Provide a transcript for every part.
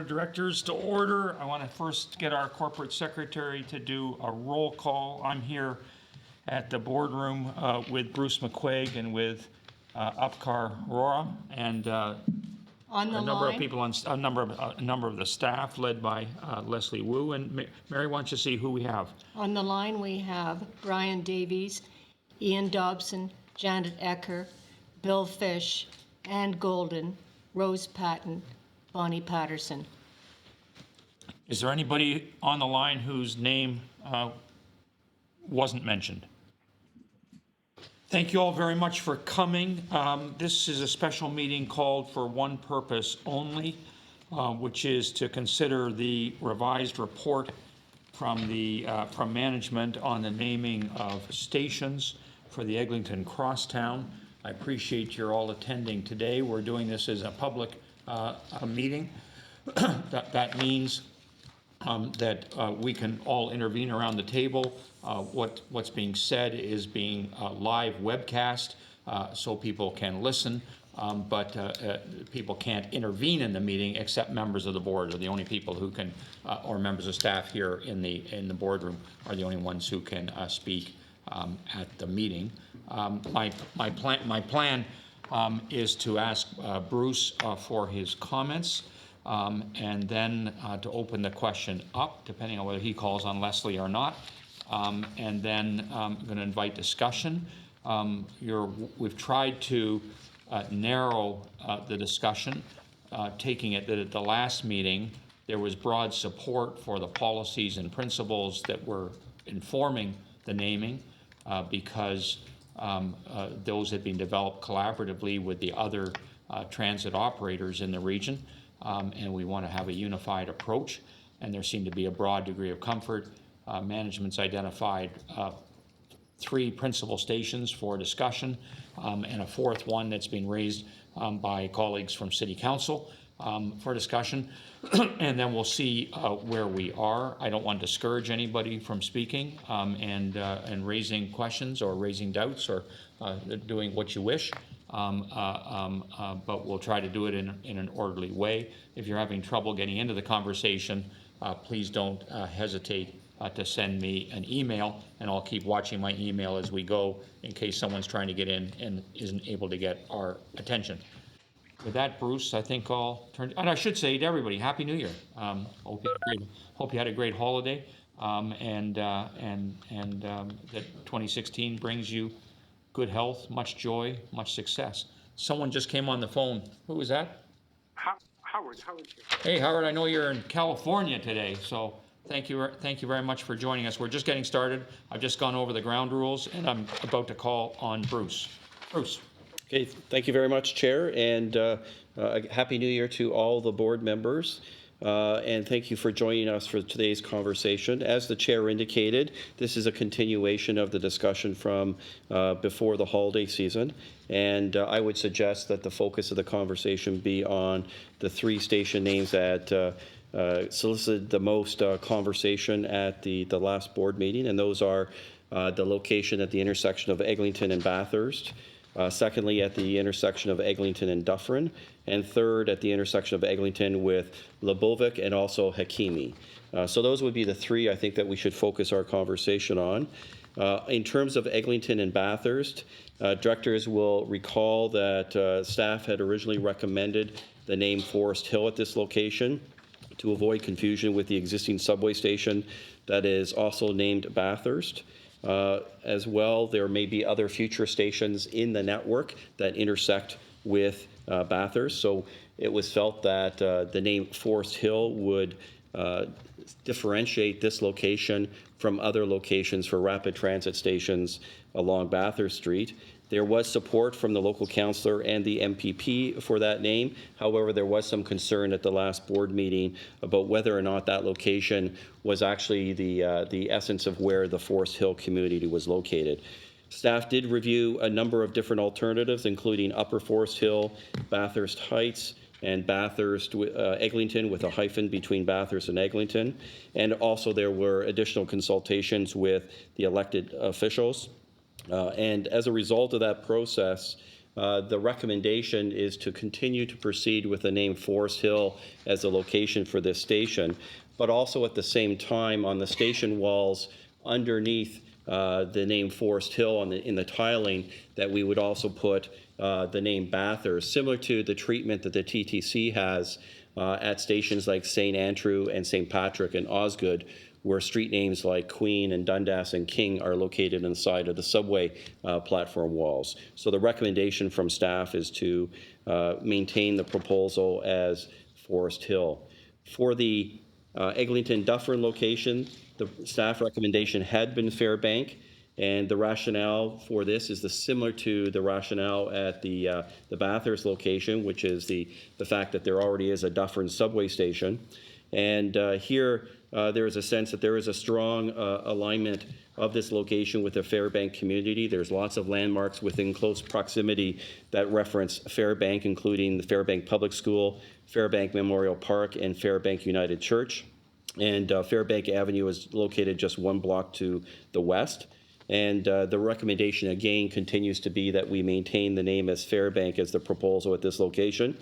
Directors to order. I want to first get our corporate secretary to do a roll call. I'm here at the boardroom with Bruce McQuaig and with Upkar Rora and a number of people on a number of the staff led by Leslie Wu. And Mary, why don't you see who we have? On the line we have Brian Davies, Ian Dobson, Janet Ecker, Bill Fish, Ann Golden, Rose Patton, Bonnie Patterson. Is there anybody on the line whose name wasn't mentioned? Thank you all very much for coming. This is a special meeting called for one purpose only, which is to consider the revised report from management on the naming of stations for the Eglinton Crosstown. I appreciate you're all attending today. We're doing this as a public meeting. That means that we can all intervene around the table. What's being said is being live webcast, so people can listen, but people can't intervene in the meeting except members of the board are the only people who can, or members of staff here in the boardroom are the only ones who can speak at the meeting. My plan is to ask Bruce for his comments, and then to open the question up, depending on whether he calls on Leslie or not, and then I'm going to invite discussion. We've tried to narrow the discussion, taking it that at the last meeting there was broad support for the policies and principles that were informing the naming, because those had been developed collaboratively with the other transit operators in the region, and we want to have a unified approach, and there seemed to be a broad degree of comfort. Management's identified 3 principal stations for discussion, and a 4th one that's been raised by colleagues from City Council for discussion, and then we'll see where we are. I don't want to discourage anybody from speaking and raising questions or raising doubts or doing what you wish, but we'll try to do it in an orderly way. If you're having trouble getting into the conversation, please don't hesitate to send me an email, and I'll keep watching my email as we go in case someone's trying to get in and isn't able to get our attention. With that, Bruce, I think I'll turn. And I should say to everybody, Happy New Year. Hope you had a great holiday, and that 2016 brings you good health, much joy, much success. Someone just came on the phone. Who was that? Howard. Hey, Howard. I know you're in California today, so thank you very much for joining us. We're just getting started. I've just gone over the ground rules, and I'm about to call on Bruce. Bruce. Okay, thank you very much, Chair, and Happy New Year to all the board members, and thank you for joining us for today's conversation. As the Chair indicated, this is a continuation of the discussion from before the holiday season, and I would suggest that the focus of the conversation be on the 3 station names that solicited the most conversation at the last board meeting, and those are the location at the intersection of Eglinton and Bathurst, secondly, at the intersection of Eglinton and Dufferin, and third, at the intersection of Eglinton with Lebovic and also Hakimi. So those would be the 3 I think that we should focus our conversation on. In terms of Eglinton and Bathurst, directors will recall that staff had originally recommended the name Forest Hill at this location to avoid confusion with the existing subway station that is also named Bathurst. As well, there may be other future stations in the network that intersect with Bathurst. So it was felt that the name Forest Hill would differentiate this location from other locations for rapid transit stations along Bathurst Street. There was support from the local councillor and the MPP for that name. However, there was some concern at the last board meeting about whether or not that location was actually the essence of where the Forest Hill community was located. Staff did review a number of different alternatives, including Upper Forest Hill, Bathurst Heights, and Bathurst, Eglinton with a hyphen between Bathurst and Eglinton. And also there were additional consultations with the elected officials. And as a result of that process, the recommendation is to continue to proceed with the name Forest Hill as a location for this station, but also at the same time on the station walls underneath the name Forest Hill in the tiling, that we would also put the name Bathurst, similar to the treatment that the TTC has at stations like St. Andrew and St. Patrick and Osgood, where street names like Queen and Dundas and King are located on the side of the subway platform walls. So the recommendation from staff is to maintain the proposal as Forest Hill. For the Eglinton Dufferin location, the staff recommendation had been Fairbank, and the rationale for this is similar to the rationale at the Bathurst location, which is the fact that there already is a Dufferin subway station. And here there is a sense that there is a strong alignment of this location with the Fairbank community. There's lots of landmarks within close proximity that reference Fairbank, including the Fairbank Public School, Fairbank Memorial Park, and Fairbank United Church. And Fairbank Avenue is located just one block to the west. And the recommendation, again, continues to be that we maintain the name as Fairbank as the proposal at this location.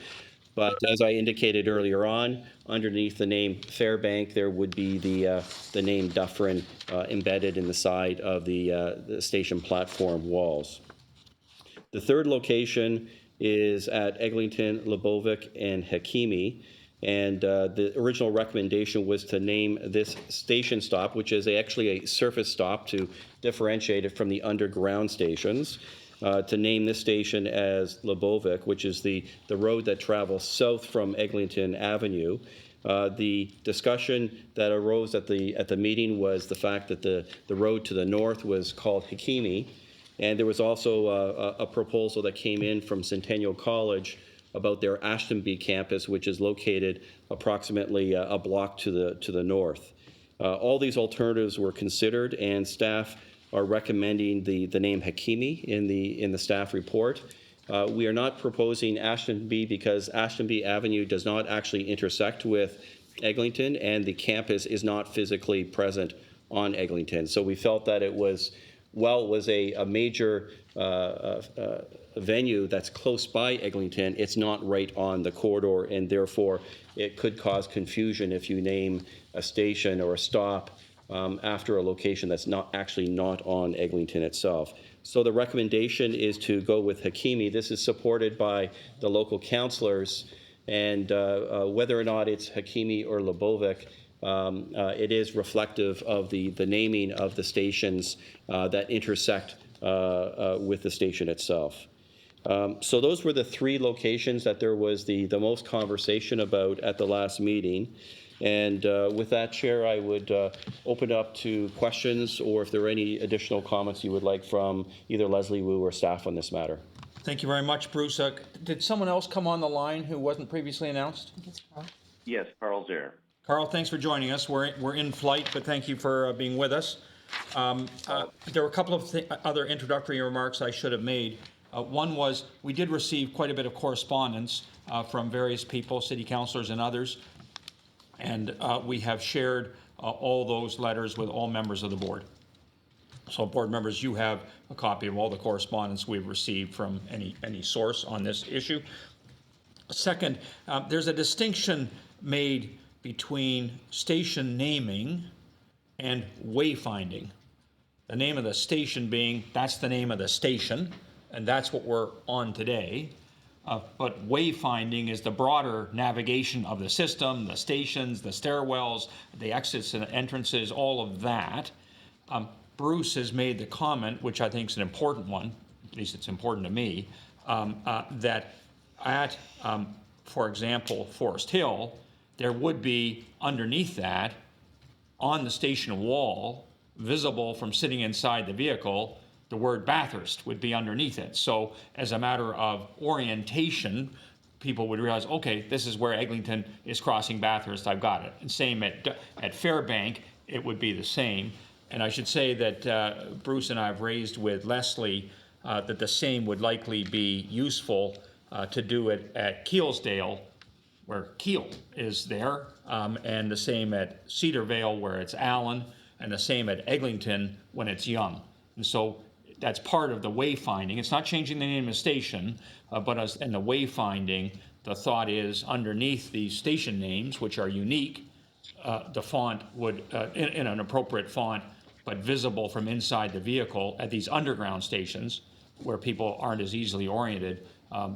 But as I indicated earlier on, underneath the name Fairbank, there would be the name Dufferin embedded in the side of the station platform walls. The third location is at Eglinton, Lebovic, and Hakimi. And the original recommendation was to name this station stop, which is actually a surface stop to differentiate it from the underground stations, to name this station as Lebovic, which is the road that travels south from Eglinton Avenue. The discussion that arose at the meeting was the fact that the road to the north was called Hakimi, and there was also a proposal that came in from Centennial College about their Ashtonby campus, which is located approximately a block to the north. All these alternatives were considered, and staff are recommending the name Hakimi in the staff report. We are not proposing Ashtonby because Ashtonby Avenue does not actually intersect with Eglinton, and the campus is not physically present on Eglinton. So we felt that it was a major venue that's close by Eglinton, it's not right on the corridor, and therefore it could cause confusion if you name a station or a stop after a location that's not on Eglinton itself. So the recommendation is to go with Hakimi. This is supported by the local councillors, and whether or not it's Hakimi or Lebovic, it is reflective of the naming of the stations that intersect with the station itself. So those were the three locations that there was the most conversation about at the last meeting. And with that, Chair, I would open up to questions, or if there are any additional comments you would like from either Leslie Wu or staff on this matter. Thank you very much, Bruce. Did someone else come on the line who wasn't previously announced? Yes, Carl's there. Carl, thanks for joining us. We're in flight, but thank you for being with us. There were a couple of other introductory remarks I should have made. One was we did receive quite a bit of correspondence from various people, city councilors and others, and we have shared all those letters with all members of the board. So board members, you have a copy of all the correspondence we've received from any source on this issue. Second, there's a distinction made between station naming and wayfinding. The name of the station being, that's the name of the station, and that's what we're on today. But wayfinding is the broader navigation of the system, the stations, the stairwells, the exits and entrances, all of that. Bruce has made the comment, which I think is an important one, at least it's important to me, that at, for example, Forest Hill, there would be underneath that, on the station wall, visible from sitting inside the vehicle, the word Bathurst would be underneath it. So as a matter of orientation, people would realize, okay, this is where Eglinton is crossing Bathurst, I've got it. And same at Fairbank, it would be the same. And I should say that Bruce and I have raised with Leslie that the same would likely be useful to do it at Keelsdale, where Keel is there, and the same at Cedar Vale, where it's Allen, and the same at Eglinton when it's Young. And so that's part of the wayfinding. It's not changing the name of the station, but in the wayfinding, the thought is underneath these station names, which are unique, the font would, in an appropriate font, but visible from inside the vehicle at these underground stations where people aren't as easily oriented,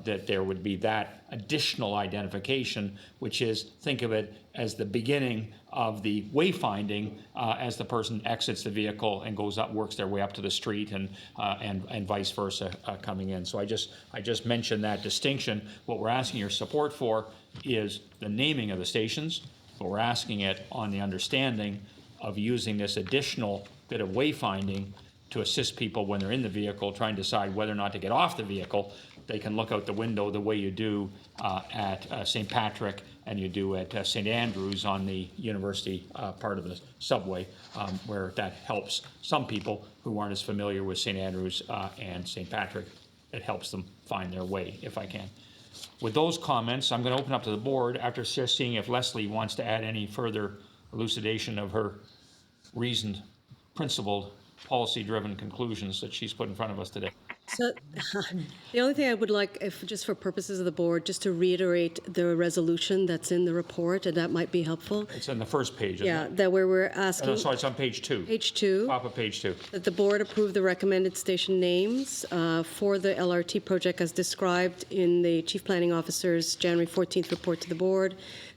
that there would be that additional identification, which is, think of it as the beginning of the wayfinding as the person exits the vehicle and goes up, works their way up to the street, and vice versa coming in. So I just mentioned that distinction. What we're asking your support for is the naming of the stations, but we're asking it on the understanding of using this additional bit of wayfinding to assist people when they're in the vehicle trying to decide whether or not to get off the vehicle. They can look out the window the way you do at St. Patrick and you do at St. Andrews on the university part of the subway, where that helps some people who aren't as familiar with St. Andrews and St. Patrick. It helps them find their way, if I can. With those comments, I'm going to open up to the board after just seeing if Leslie wants to add any further elucidation of her reasoned, principled, policy-driven conclusions that she's put in front of us today. So the only thing I would like, if just for purposes of the board, just to reiterate the resolution that's in the report, and that might be helpful. It's on the first page, isn't Yeah, it? that where we're Oh, asking. no, sorry, it's on page 2. Page 2. Top of page 2. That the board approve the recommended station names for the LRT project as described in the Chief Planning Officer's January 14th report to the board.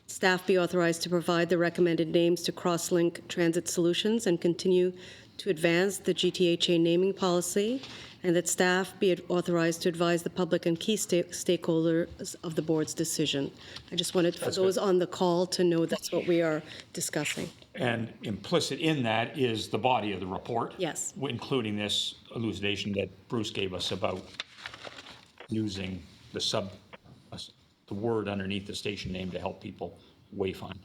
Staff be authorized to provide the recommended names to Crosslink Transit Solutions and continue to advance the GTHA naming policy, and that staff be authorized to advise the public and key stakeholders of the board's decision. I just wanted for those on the call to know that's what we are discussing. And implicit in that is the body of the report. Yes. Including this elucidation that Bruce gave us about using the word underneath the station name to help people wayfind.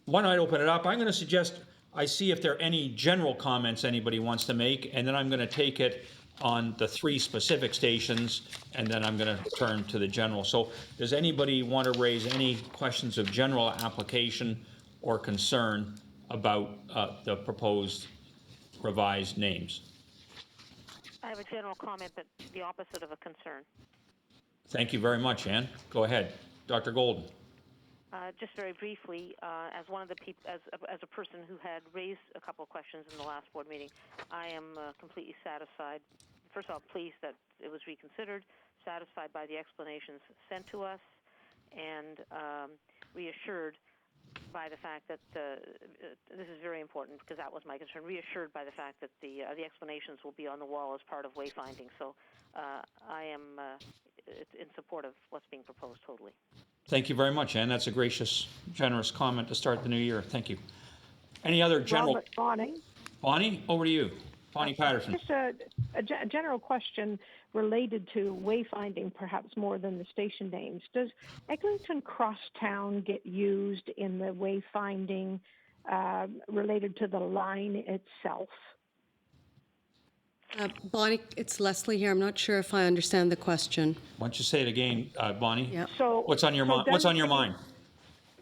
Why don't I open it up? I'm going to suggest I see if there are any general comments anybody wants to make, and then I'm going to take it on the 3 specific stations, and then I'm going to turn to the general. So does anybody want to raise any questions of general application or concern about the proposed revised names? I have a general comment, but the opposite of a concern. Thank you very much, Ann. Go ahead. Dr. Golden. Just very briefly, as one of the people, as a person who had raised a couple of questions in the last board meeting, I am completely satisfied. First of all, pleased that it was reconsidered, satisfied by the explanations sent to us, and reassured by the fact that this is very important because that was my concern. Reassured by the fact that the explanations will be on the wall as part of wayfinding. So I am in support of what's being proposed totally. Thank you very much, Ann. That's a gracious, generous comment to start the new year. Thank you. Any other general? Robert, Bonnie. Bonnie, over to you. Bonnie Patterson. Just a general question related to wayfinding, perhaps more than the station names. Does Eglinton Crosstown get used in the wayfinding related to the line itself? Bonnie, it's Leslie here. I'm not sure if I understand the question. Why don't you say it again, Bonnie? Yeah. So What's on your mind? What's on your mind?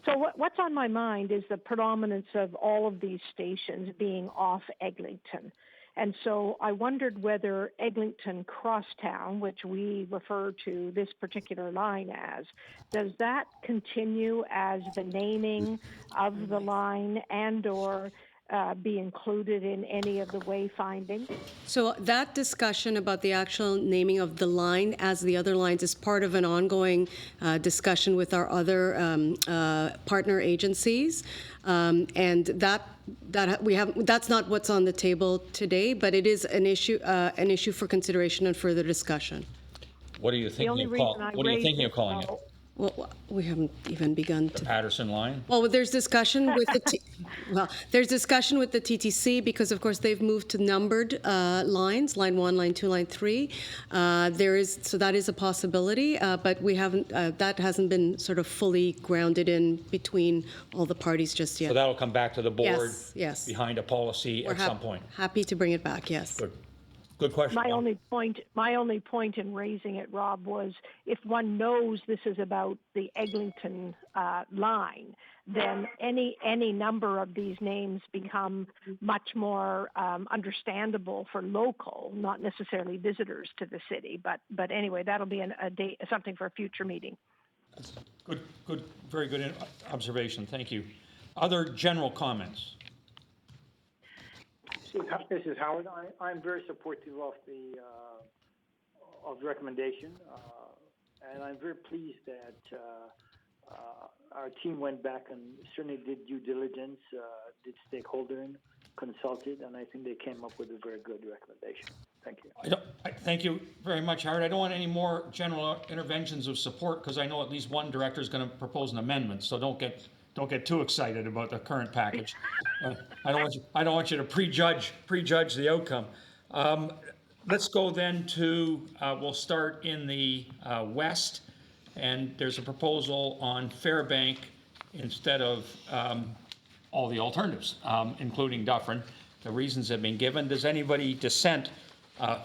So what's on my mind is the predominance of all of these stations being off Eglinton. And so I wondered whether Eglinton Crosstown, which we refer to this particular line as, does that continue as the naming of the line and or be included in any of the wayfinding? So that discussion about the actual naming of the line as the other lines is part of an ongoing discussion with our other partner agencies, and that's not what's on the table today, but it is an issue for consideration and further discussion. What are you thinking of calling it? Well, we haven't even begun The to. Patterson line? Well, there's discussion with the there's discussion with the TTC because, of course, they've moved to numbered lines, line 1, line 2, line 3. That is a possibility, but we haven't. That hasn't been sort of fully grounded in between all the parties just yet. So that'll come back to the board Yes. behind a policy at some point. Happy to bring it back. Yes. Good question. My only point in raising it, Rob, was if one knows this is about the Eglinton line, then any number of these names become much more understandable for local, not necessarily visitors to the city. But anyway, that'll be something for a future meeting. Good, very good observation, thank you. Other general comments? This is Howard. I'm very supportive of the recommendation, and I'm very pleased that our team went back and certainly did due diligence, did stakeholder consulted, and I think they came up with a very good recommendation. Thank you. Thank you very much, Howard. I don't want any more general interventions of support because I know at least one director is going to propose an amendment. So don't get too excited about the current package. I don't want you to prejudge the outcome. Let's go then to we'll start in the west, and there's a proposal on Fairbank instead of all the alternatives, including Dufferin. The reasons have been given. Does anybody dissent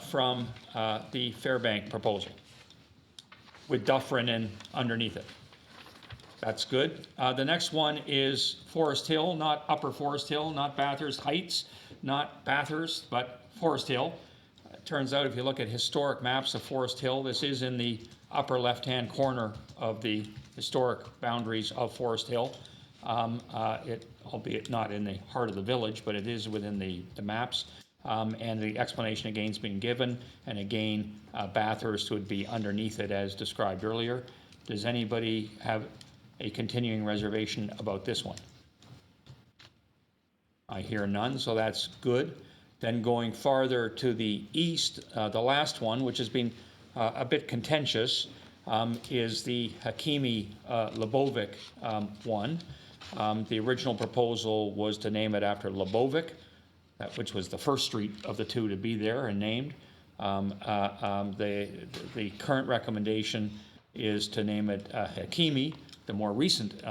from the Fairbank proposal with Dufferin in underneath it? That's good. The next one is Forest Hill, not Upper Forest Hill, not Bathurst Heights, not Bathurst, but Forest Hill. It turns out if you look at historic maps of Forest Hill, this is in the upper left-hand corner of the historic boundaries of Forest Hill. Albeit not in the heart of the village, but it is within the maps. And the explanation again has been given, and again, Bathurst would be underneath it as described earlier. Does anybody have a continuing reservation about this one? I hear none, so that's good. Then going farther to the east, the last one, which has been a bit contentious, is the Hakimi Lebovic one. The original proposal was to name it after Lebovic, which was the first street of the two to be there and named. The current recommendation is to name it Hakimi, the more recent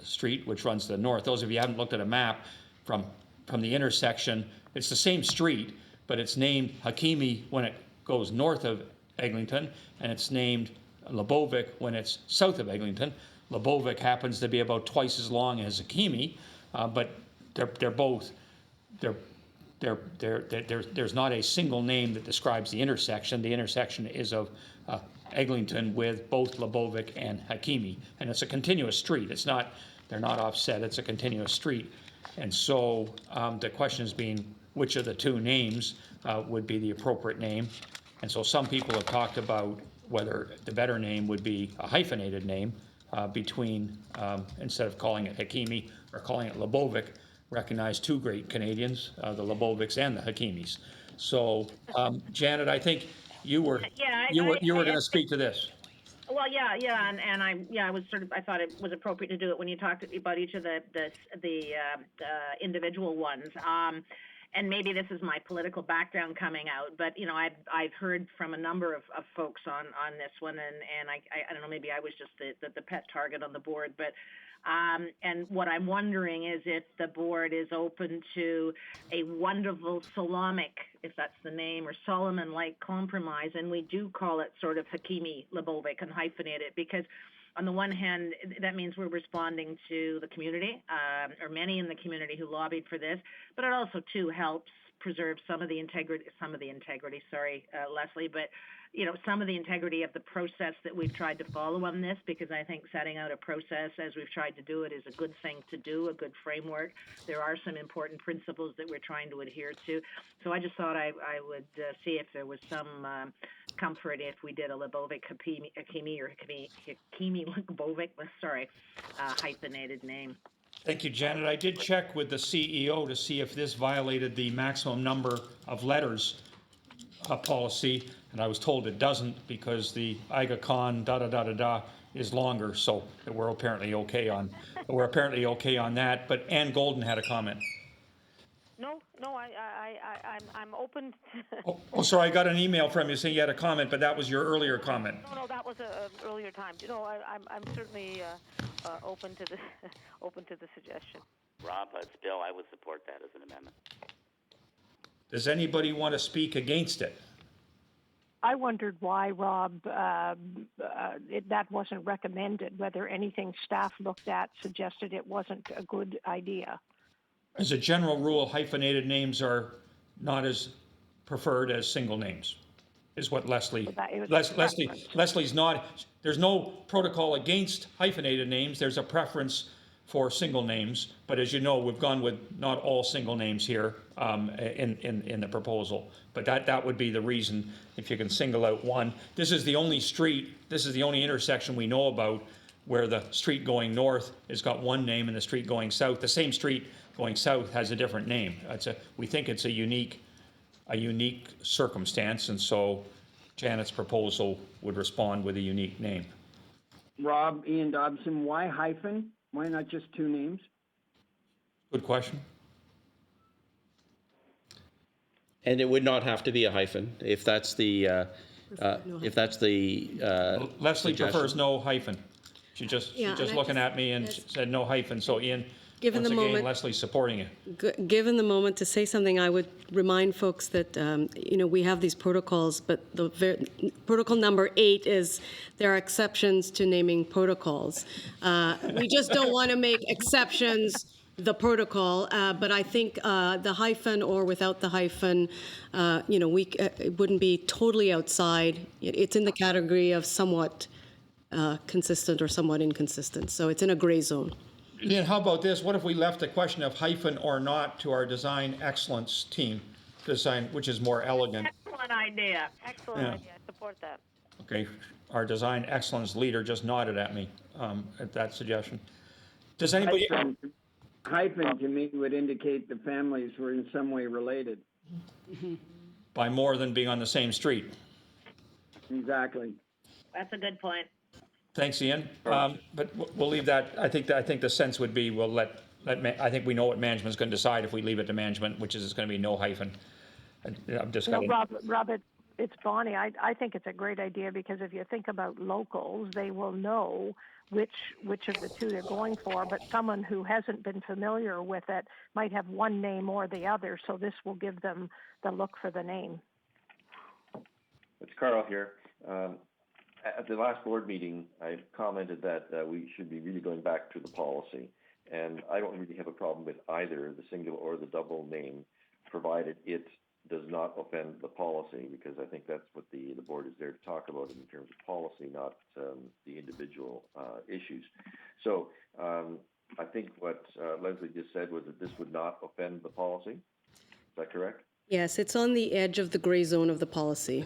street, which runs to the north. Those of you who haven't looked at a map from the intersection, it's the same street, but it's named Hakimi when it goes north of Eglinton, and it's named Lebovic when it's south of Eglinton. Lebovic happens to be about twice as long as Hakimi, but there's not a single name that describes the intersection. The intersection is of Eglinton with both Lebovic and Hakimi, and it's a continuous street. They're not offset. It's a continuous street, and so the question is being which of the two names would be the appropriate name, and so some people have talked about whether the better name would be a hyphenated name between instead of calling it Hakimi or calling it Lebovic. Recognize two great Canadians, the Lebovics and the Hakimis. So, Janet, I think you were going to speak to this. Well, and I thought it was appropriate to do it when you talked about each of the individual ones. And maybe this is my political background coming out, but I've heard from a number of folks on this one, and I don't know, maybe I was just the pet target on the board, but and what I'm wondering is if the board is open to a wonderful Solomonic, if that's the name, or Solomon-like compromise, and we do call it sort of Hakimi Lebovic and hyphenate it, because on the one hand, that means we're responding to the community, or many in the community who lobbied for this, but it also too helps preserve some of the integrity, Leslie, but some of the integrity of the process that we've tried to follow on this, because I think setting out a process as we've tried to do it is a good thing to do, a good framework. There are some important principles that we're trying to adhere to. So I just thought I would see if there was some comfort if we did a Lebovic Hakimi or Hakimi Lebovic, hyphenated name. Thank you, Janet. I did check with the CEO to see if this violated the maximum number of letters policy, and I was told it doesn't because the Aga Khan is longer, so we're apparently okay on that. But Ann Golden had a comment. No, I'm open. Sorry, I got an email from you saying you had a comment, but that was your earlier comment. No, that was an earlier time. I'm certainly open to the suggestion. Rob, it's Bill. I would support that as an amendment. Does anybody want to speak against it? I wondered why, Rob, that wasn't recommended, whether anything staff looked at suggested it wasn't a good idea. As a general rule, hyphenated names are not as preferred as single names, is what Leslie, It was a preference. Leslie's not, there's no protocol against hyphenated names, there's a preference for single names, but as you know, we've gone with not all single names here in the proposal. But that would be the reason, if you can single out one. This is the only street, this is the only intersection we know about where the street going north has got one name and the street going south, the same street going south has a different name. We think it's a unique circumstance, and so Janet's proposal would respond with a unique name. Rob, Ian Dobson, why hyphen? Why not just two names? Good question. And it would not have to be a hyphen if that's the, Leslie suggestion. prefers no hyphen. She's just and I looking just- at me and said no hyphen, so Ian, Given once the again, moment- Leslie's supporting it. Given the moment to say something, I would remind folks that, we have these protocols, but protocol number 8 is there are exceptions to naming protocols. We just don't want to make exceptions the protocol, but I think the hyphen or without the hyphen, it wouldn't be totally outside. It's in the category of somewhat consistent or somewhat inconsistent, so it's in a gray zone. Ian, how about this? What if we left the question of hyphen or not to our design excellence team, which is more elegant? Excellent idea. Excellent Yeah. idea. I support that. Okay, our design excellence leader just nodded at me at that suggestion. Does anybody? Hyphen to me would indicate the families were in some way related. By more than being on the same street. Exactly. That's a good point. Thanks, Ian. But we'll leave that. I think the sense would be we'll I think we know what management's going to decide if we leave it to management, which is it's going to be no hyphen. I'm just going to. Rob, it's Bonnie. I think it's a great idea because if you think about locals, they will know which of the two they're going for, but someone who hasn't been familiar with it might have one name or the other, so this will give them the look for the name. It's Carl here. At the last board meeting, I commented that we should be really going back to the policy, and I don't really have a problem with either the single or the double name, provided it does not offend the policy, because I think that's what the board is there to talk about in terms of policy, not the individual issues. So I think what Leslie just said was that this would not offend the policy. Is that correct? Yes, it's on the edge of the gray zone of the policy.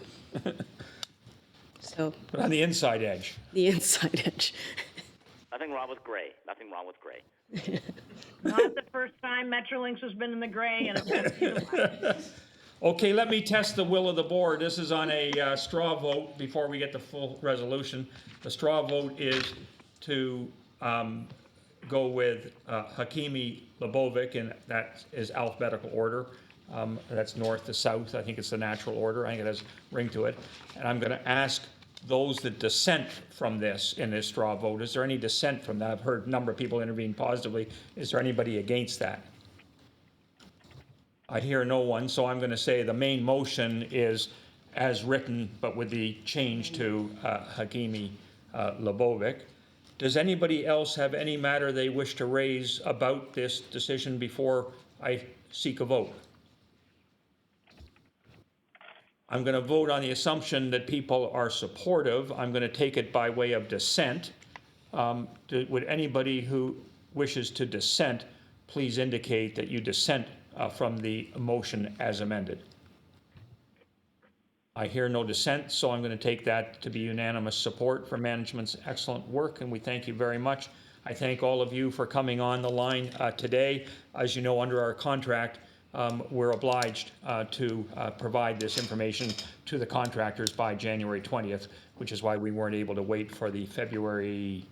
So, But on the inside edge. the inside edge. Nothing wrong with gray. Nothing wrong with gray. Not the first time Metrolinx has been in the gray, and it's Okay, let me test the will of the board. This is on a straw vote before we get the full resolution. The straw vote is to go with Hakimi Lebovic, and that is alphabetical order. That's north to south. I think it's the natural order. I think it has ring to it. And I'm going to ask those that dissent from this in this straw vote. Is there any dissent from that? I've heard a number of people intervene positively. Is there anybody against that? I hear no one, so I'm going to say the main motion is as written, but with the change to Hakimi Lebovic. Does anybody else have any matter they wish to raise about this decision before I seek a vote? I'm going to vote on the assumption that people are supportive. I'm going to take it by way of dissent. Would anybody who wishes to dissent please indicate that you dissent from the motion as amended? I hear no dissent, so I'm going to take that to be unanimous support for management's excellent work, and we thank you very much. I thank all of you for coming on the line today. As you know, under our contract, we're obliged to provide this information to the contractors by January 20th, which is why we weren't able to wait for the February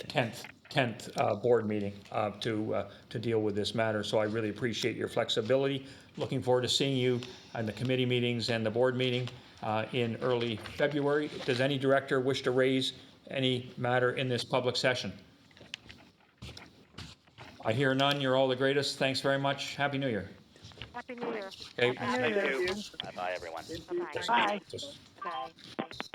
10th board meeting to deal with this matter. So I really appreciate your flexibility. Looking forward to seeing you in the committee meetings and the board meeting in early February. Does any director wish to raise any matter in this public session? I hear none. You're all the greatest. Thanks very much. Happy New Year. Happy New Year. Okay. Thank you. Bye-bye, everyone. Bye-bye. Bye. Just- Bye.